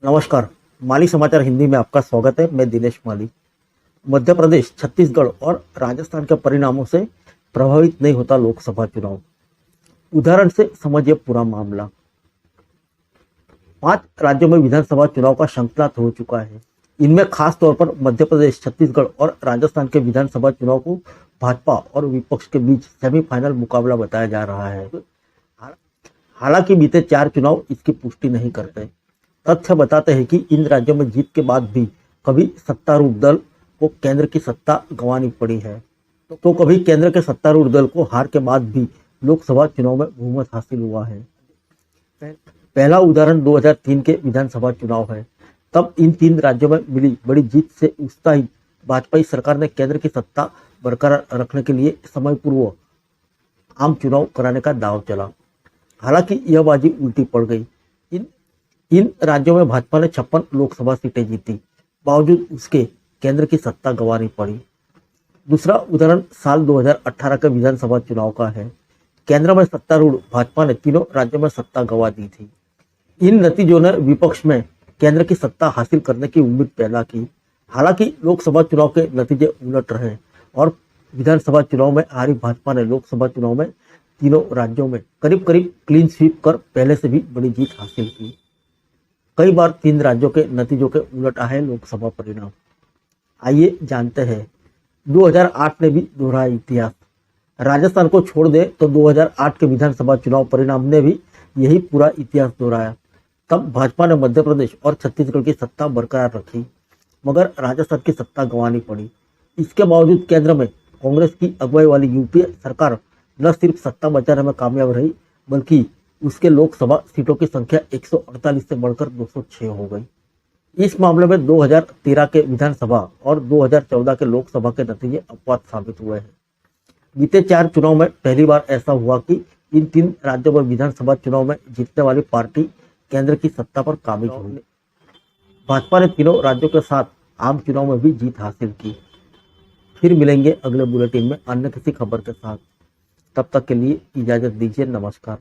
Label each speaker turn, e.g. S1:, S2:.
S1: नमस्कार। माली समाचार हिंदी में आपका स्वागत है। मैं दिनेश माली। मध्य प्रदेश, छत्तीसगढ़ और राजस्थान के परिणामों से प्रभावित नहीं होता लोकसभा चुनाव। उदाहरण से समझिए पूरा मामला। 5 राज्यों में विधानसभा चुनाव का शंखनाद हो चुका है। इनमें खास तौर पर मध्य प्रदेश, छत्तीसगढ़ और राजस्थान के विधानसभा चुनाव को भाजपा और विपक्ष के बीच सेमीफाइनल मुकाबला बताया जा रहा है। हालांकि बीते 4 चुनाव इसकी पुष्टि नहीं करते। तथ्य बताते हैं कि इन राज्यों में जीत के बाद भी कभी सत्तारूढ़ दल को केंद्र की सत्ता गंवानी पड़ी है, तो कभी केंद्र के सत्तारूढ़ दल को हार के बाद भी लोकसभा चुनाव में बहुमत हासिल हुआ है। पहला उदाहरण 2003 के विधानसभा चुनाव है। तब इन 3 राज्यों में मिली बड़ी जीत से उत्साहित भाजपा सरकार ने केंद्र की सत्ता बरकरार रखने के लिए समय पूर्व आम चुनाव कराने का दांव चला। हालांकि यह बाजी उल्टी पड़ गई। इन राज्यों में भाजपा ने 56 लोकसभा सीटें जीती, बावजूद उसके केंद्र की सत्ता गंवानी पड़ी। दूसरा उदाहरण साल 2018 के विधानसभा चुनाव का है। केंद्र में सत्तारूढ़ भाजपा ने तीनों राज्यों में सत्ता गंवा दी थी। इन नतीजों ने विपक्ष में केंद्र की सत्ता हासिल करने की उम्मीद पैदा की। हालांकि लोकसभा चुनाव के नतीजे उलट रहे और विधानसभा चुनाव में हारी भाजपा ने लोकसभा चुनाव में तीनों राज्यों में करीब करीब क्लीन स्वीप कर पहले से भी बड़ी जीत हासिल की। कई बार 3 राज्यों के नतीजों के उलट आए लोकसभा परिणाम। आइए जानते हैं। 2008 ने भी दोहराया इतिहास। राजस्थान को छोड़ दे तो 2008 के विधानसभा चुनाव परिणाम ने भी यही पूरा इतिहास दोहराया। तब भाजपा ने मध्य प्रदेश और छत्तीसगढ़ की सत्ता बरकरार रखी, मगर राजस्थान की सत्ता गंवानी पड़ी। इसके बावजूद केंद्र में कांग्रेस की अगुवाई वाली यूपीए सरकार न सिर्फ सत्ता बचाने में कामयाब रही, बल्कि उसके लोकसभा सीटों की संख्या 148 से बढ़कर 206 हो गई। इस मामले में 2013 के विधानसभा और 2014 के लोकसभा के नतीजे अपवाद साबित हुए हैं। बीते 4 चुनाव में पहली बार ऐसा हुआ कि इन 3 राज्यों में विधानसभा चुनाव में जीतने वाली पार्टी केंद्र की सत्ता पर काबिज हुई। भाजपा ने तीनों राज्यों के साथ आम चुनाव में भी जीत हासिल की। फिर मिलेंगे अगले बुलेटिन में अन्य किसी खबर के साथ। तब तक के लिए इजाजत दीजिए। नमस्कार।